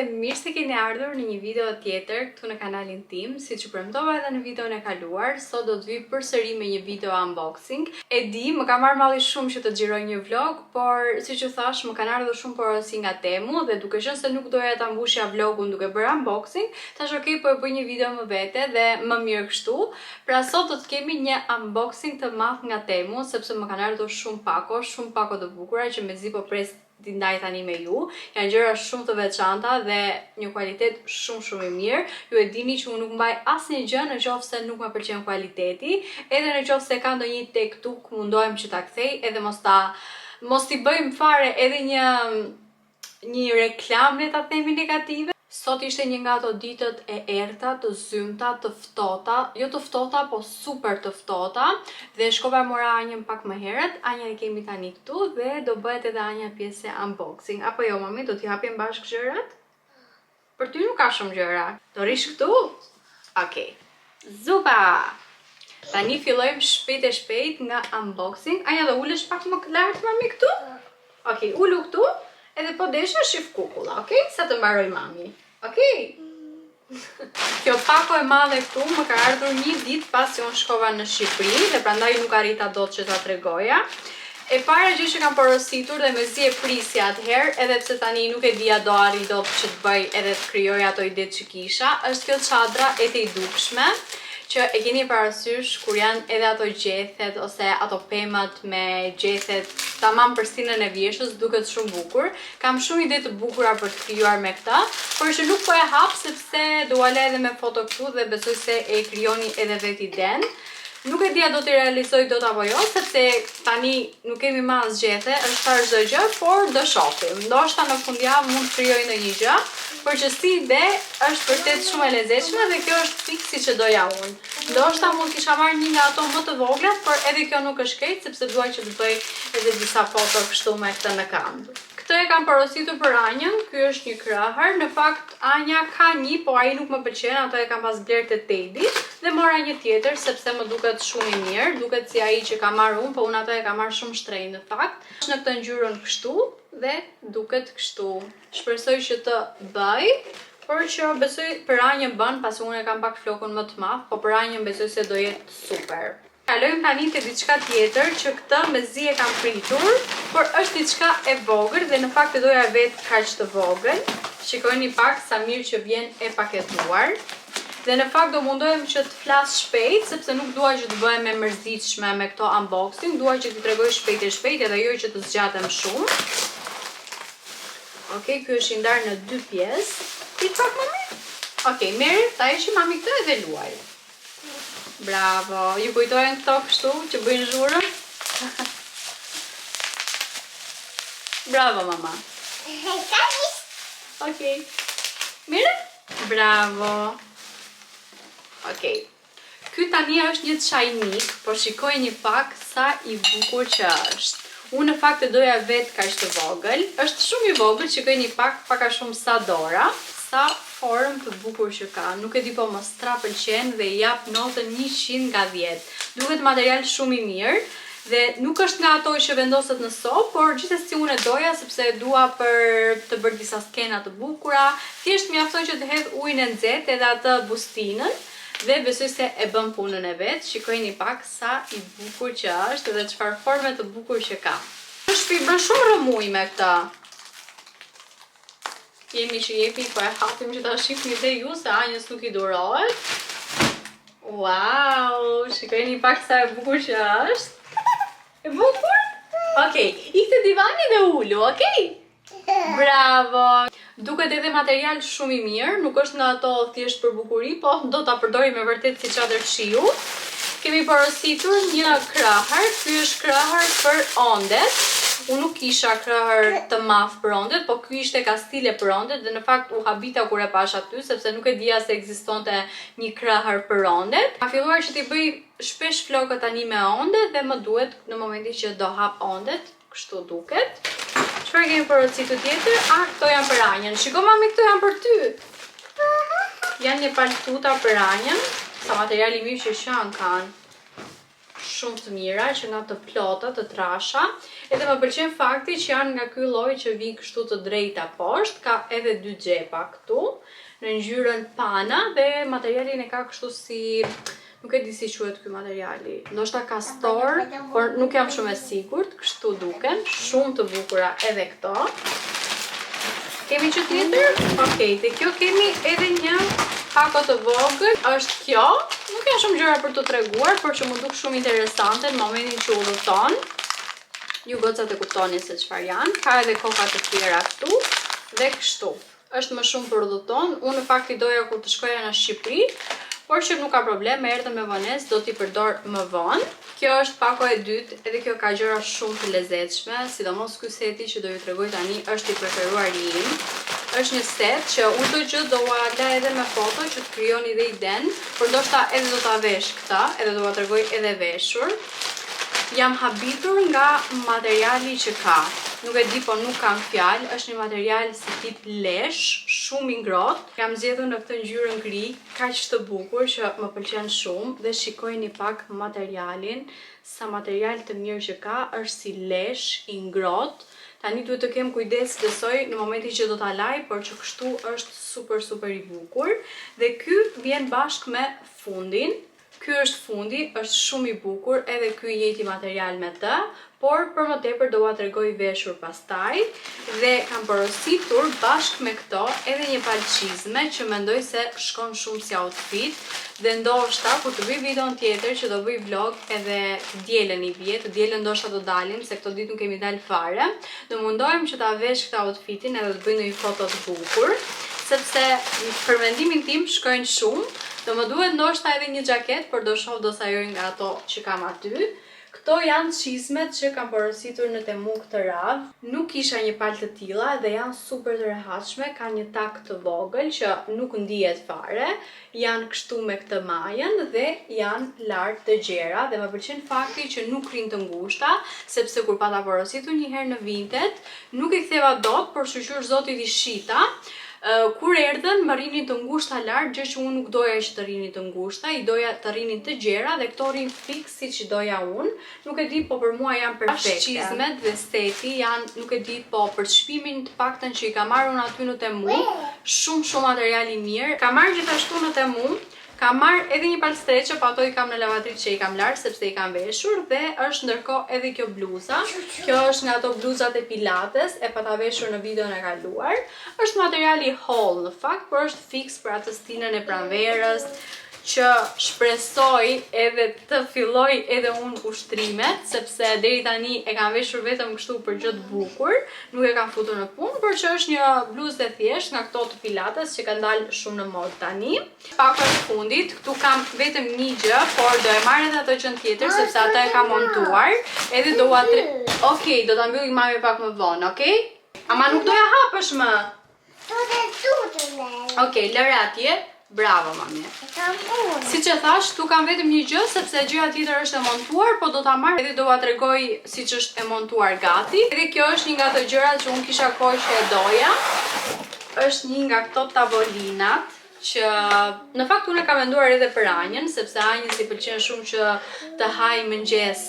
Mirë se keni ardhur në një video tjetër këtu në kanalin tim. Si që premtova edhe në videon e kaluar, sot do të vi përsëri me një video unboxing. E di, më ka marrë malli shumë që të xhiroj një vlog, por si që thash, më kanë ardhur shumë porosi nga Temu dhe duke qenë se nuk doja ta mbushja vlogun duke bërë unboxing, thash ok, po e bëj një video më vete dhe më mirë kështu. Pra sot do të kemi një unboxing të madh nga Temu, sepse më kanë ardhur shumë pako të bukura që mezi po pres t'i ndaj tani me ju. Janë gjëra shumë të veçanta dhe një kualitet shumë i mirë. Ju e dini që unë nuk mbaj asnjë gjë në qoftë se nuk më pëlqen kualiteti, edhe në qoftë se ka ndonjë tek tuk, mundohem që ta kthej edhe mos t'i bëjmë fare edhe një reklam, le ta themi, negative. Sot ishte një nga ato ditët e errta, të zymta, të ftohta, jo të ftohta, po super të ftohta, dhe shkova mora Anjën pak më herët. Anja e kemi tani këtu dhe do bëhet edhe Anja pjesë e unboxing. Apo jo, mami, do t'i hapim bashkë gjërat? Për ty nuk ka shumë gjëra. Do rish këtu? Okej. Zupa! Tani fillojmë shpejt nga unboxing. Anja, do ulesh pak më lart, mami, këtu? Okej, ulu këtu. Edhe po desha shif kukulla, okej? Sa të mbaroj mami. Okej? Kjo pako e madhe këtu më ka ardhur një ditë pasi unë shkova në Shqipëri dhe prandaj nuk arrita dot që ta tregoja. E para gjë që kam porositur dhe mezi e prisja atëherë, edhe pse tani nuk e dija do arri dot që të bëj edhe të krijoj ato ide që kisha, është kjo çadra e të dukshme, që e keni parasysh kur janë edhe ato gjethet ose ato pemat me gjethet tamam për stinën e vjeshës, duket shumë bukur. Kam shumë ide të bukura për të krijuar me këta, por që nuk po e hap sepse dua le edhe me foto këtu dhe besoj se e krijoni edhe vetë iden. Nuk e dia do t'i realizoj dot apo jo, sepse tani nuk kemi më as gjethe, është fare çdo gjë, por do shohim. Ndoshta në fundjavë mund të krijoj ndonjë gjë, por që si ide është vërtet shumë e lezetshme dhe kjo është fiksi që doja unë. Ndoshta mund kisha marrë një nga ato më të vogla, por edhe kjo nuk është keq sepse dua që të bëj edhe disa foto kështu me këtë në këmbë. Këtë e kam porositur për Anjën, ky është një krahër. Në fakt Anja ka një, po ai nuk më pëlqen, ato e kam pas bler te Teddy dhe mora një tjetër sepse më duket shumë i mirë, duket si ai që kam marrë unë, po unë ato e kam marrë shumë shtrenjtë në fakt. Është në këtë ngjyrën kështu dhe duket kështu. Shpresoj që të bëj, por që besoj për Anjën bën, pasi unë e kam pak flokun më të madh, po për Anjën besoj se do jetë super. Kalojmë tani te diçka tjetër që këtë mezi e kam pritur, por është diçka e vogël dhe në fakt e doja vetë kaq të vogël. Shikojeni pak sa mirë që vjen e paketuar. Dhe në fakt do mundohem që të flas shpejt, sepse nuk dua që të bëhem e mërzitshme me këto unboxing, dua që t'i tregoj shpejt edhe jo që të zgjatem shumë. Okej, ky është i ndarë në 2 pjesë. Ti pak më mirë? Okej, merri, ta heqim mami këtë edhe luaj. Bravo, ju kujtojnë këto kështu që bëjnë zhurën? Bravo, mama. Okej. Mirë? Bravo. Okej. Ky tani është një çajnik, por shikojeni pak sa i bukur që është. Unë në fakt e doja vetë kaq të vogël. Është shumë i vogël, shikojeni pak a shumë sa dora. Sa formë të bukur që ka. Nuk e di po mos tra pëlqen dhe i jap notën 100 nga 10. Duket material shumë i mirë dhe nuk është nga ato që vendoset në sopë, por gjithsesi unë e doja sepse e dua për të bërë disa skena të bukura. Thjesht mjafton që të hedh ujin e nxehtë edhe atë bustinën dhe besoj se e bën punën e vet. Shikojeni pak sa i bukur që është dhe çfarë forme të bukur që ka. Është bën shumë rëmuj me këtë. Jemi që jepi, po e hapim që ta shifni dhe ju se Anjës nuk i durohet. Wow, shikojeni pak sa e bukur që është. E bukur? Okej, ikte divani dhe ulu, okej? Bravo! Duket edhe material shumë i mirë, nuk është nga ato thjesht për bukuri, po do ta përdori me vërtet si çadër shiu. Kemi porositur një krahër, ky është krahër për ondet. Unë nuk kisha krahër të madh për ondet, po ky ishte ka stile për ondet dhe në fakt u habita kur e pash aty sepse nuk e dija se ekzistonte një krahër për ondet. Ka filluar që t'i bëj shpesh flokët tani me ondet dhe më duhet në momentin që do hap ondet, kështu duket. Çfarë kemi për recitë tjetër? Këto janë për Anjën. Shiko mami, këto janë për ty. Janë një paltuta për Anjën, sa materiali mirë që janë kanë. Shumë të mira, që nga të plota, të trasha. Edhe më pëlqen fakti që janë nga ky lloj që vijnë kështu të drejta poshtë, ka edhe 2 xhepa këtu, në ngjyrën pana dhe materialin e ka kështu si, nuk e di si quhet ky materiali. Ndoshta kastor, por nuk jam shumë e sigurt, kështu duken, shumë të bukura edhe këto. Kemi që tjetër? Okej, te kjo kemi edhe një pako të vogël, është kjo. Nuk janë shumë gjëra për të treguar, por që më duk shumë interesante në momentin që udhëton. Ju gocat e kuptoni se çfarë janë. Ka edhe koka të tjera këtu dhe kështu. Është më shumë për udhëton. Unë në fakt i doja kur të shkoja në Shqipëri, por që nuk ka problem, me erdhën me vonesë, do t'i përdor më vonë. Kjo është pako e dytë, edhe kjo ka gjëra shumë të lezetshme, sidomos ky seti që do ju tregoj tani është i preferuari im. Është një set që unë do gjë do ua la edhe me foto që të krijoni dhe iden, por ndoshta edhe do ta vesh këta, edhe do ua tregoj edhe veshur. Jam habitur nga materiali që ka. Nuk e di, po nuk kam fjalë, është një material si tip lesh, shumë i ngrohtë. Kam zgjedhur në këtë ngjyrën gri, kaq të bukur që më pëlqen shumë dhe shikojini pak materialin, sa material të mirë që ka, është si lesh i ngrohtë. Tani duhet të kem kujdes besoj në momentin që do ta laj, por që kështu është super i bukur. Dhe ky vjen bashkë me fundin. Ky është fundi, është shumë i bukur, edhe ky njëjti material me të, por për më tepër do ua tregoj veshur pastaj dhe kam porositur bashkë me këto edhe një palçizme që mendoj se shkon shumë si outfit dhe ndoshta kur të bëj videon tjetër që do bëj vlog edhe dielën i vjet, të dielën ndoshta do dalim se këto ditë nuk kemi dalë fare. Do mundohem që ta vesh këtë outfitin edhe të bëj një foto të bukur, sepse për mendimin tim shkojnë shumë. Do më duhet ndoshta edhe një xhaket, por do shoh do sa joj nga ato që kam aty. Këto janë çizmet që kam porositur në Temu këtë radhë. Nuk kisha një palë të tilla dhe janë super të rehatshme, kanë një tak të vogël që nuk ndihet fare. Janë kështu me këtë majën dhe janë lart të gjera dhe më pëlqen fakti që nuk rrin të ngushta, sepse kur pata porositur një herë në Vinted, nuk i ktheva dot, por shqyr zotit i shita. Kur erdhen më rrinin të ngushta lart, gjë që unë nuk doja që të rrinin të ngushta, i doja të rrinin të gjera dhe këto rrin fiks siç i doja unë. Nuk e di, po për mua janë perfekte. Çizmet dhe seti janë, nuk e di, po për çmimin të paktën që i kam marrë unë aty në Temu, shumë material i mirë. Kam marrë gjithashtu në Temu. Kam marrë edhe një palë streqe, po ato i kam në lavatrit që i kam larë sepse i kam veshur dhe është ndërkohë edhe kjo bluza. Kjo është nga ato bluzat e pilates, e pata veshur në videon e kaluar. Është materiali hall në fakt, por është fix për atë stinën e pranverës, që shpresoj edhe të filloj edhe unë ushtrimet, sepse deri tani e kam veshur vetëm kështu për gjë të bukur, nuk e kam futur në punë, por që është një bluzë e thjesht nga këto të pilates që kanë dalë shumë në modë tani. Pako e fundit, këtu kam vetëm një gjë, por do e marr edhe ato gjën tjetër sepse ato e kam montuar, edhe do ua Okej, do ta mbyllim mami pak më vonë, okej? Ama nuk doja hapësh më. Okej, lëre atje. Bravo, mami. Si që thash, tu kam vetëm një gjë, sepse gjëja tjetër është e montuar, po do ta marr edhe do ua tregoj siç është e montuar gati. Edhe kjo është një nga ato gjërat që unë kisha kohë që e doja. Është një nga këto tavolinat që në fakt unë e kam menduar edhe për Anjën, sepse Anjën si pëlqen shumë që të haj mëngjes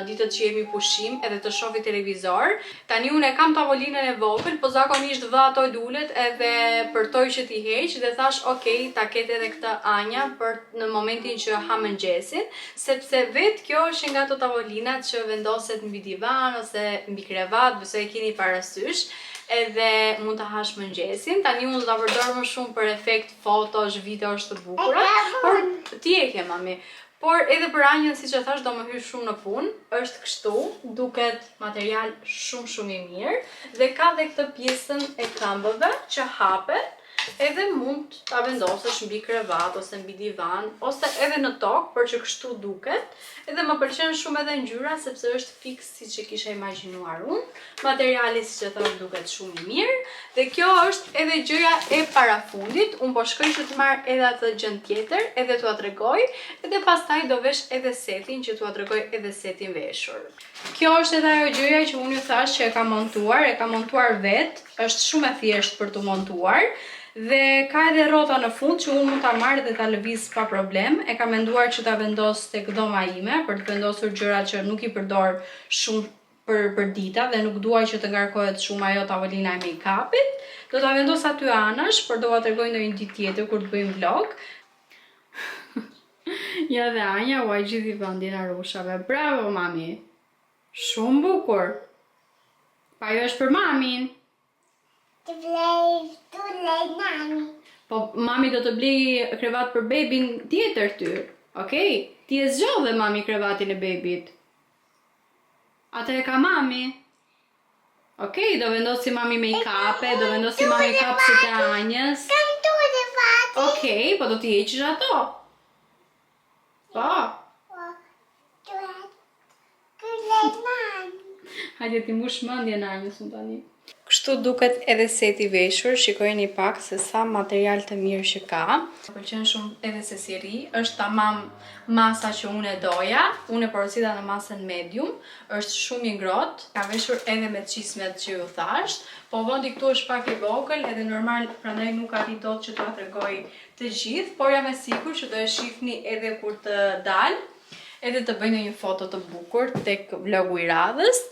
ditët që jemi pushim edhe të shohë televizor. Tani unë e kam tavolinën e vogël, po zakonisht vë ato lulet edhe përtoj që t'i heq dhe thash okej, ta ketë edhe këtë Anja për në momentin që ha mëngjesin, sepse vetë kjo është nga ato tavolinat që vendoset mbi divan ose mbi krevat, besoj e keni parasysh. Edhe mund të hash mëngjesin. Tani unë do ta përdor më shumë për efekt fotosh, videosh të bukura, por ti e ke mami. Por edhe për Anjën, siç e thash, do më hyj shumë në punë. Është kështu, duket material shumë i mirë dhe ka dhe këtë pjesën e këmbëve që hapet. Edhe mund ta vendosësh mbi krevat ose mbi divan ose edhe në tokë, por që kështu duket. Edhe më pëlqen shumë edhe ngjyra sepse është fiks siç e kisha imagjinuar unë. Materiali siç e them duket shumë i mirë dhe kjo është edhe gjëja e parafundit. Unë po shkoj që të marr edhe atë gjën tjetër, edhe t'ua tregoj, edhe pastaj do vesh edhe setin që t'ua tregoj edhe setin veshur. Kjo është edhe ajo gjëja që unë ju thash që e kam montuar vet, është shumë e thjeshtë për të montuar. Dhe ka edhe rrota në fund që unë mund ta marr dhe ta lëviz pa problem. E kam menduar që ta vendos tek dhoma ime për të vendosur gjëra që nuk i përdor shumë për dita dhe nuk duaj që të ngarkohet shumë ajo tavolina e make-upit. Do ta vendos aty anash, por do t'ua tregoj ndonjë ditë tjetër kur të bëjmë vlog. Ja dhe Anja uaj gjithi vendin arushave. Bravo mami. Shumë bukur. Pa jo është për mamin. Të blej nani. Po mami do të blej krevat për bebin tjetër ty. Okej? Ti e zgjodhe mami krevatin e bebit. Atë e ka mami. Okej, do vendosi mami make-up, do vendosi mami kapsët e Anjës. Kam tu krevati. Okej, po do t'i heqish ato. Po. Të blej nani. Hajde ti mbush mendjen Anjës unë tani. Kështu duket edhe seti veshur, shikojeni pak se sa material të mirë që ka. Më pëlqen shumë edhe se si ri, është tamam masa që unë e doja, unë e porosita në masën medium, është shumë i ngrohtë, ka veshur edhe me çismet që ju thash, po vendi këtu është pak i vogël, edhe normal prandaj nuk arrit dot që t'ua tregoj të gjithë, por jam e sigurt që do e shihni edhe kur të dal, edhe të bëj një foto të bukur tek vlogu i radhës.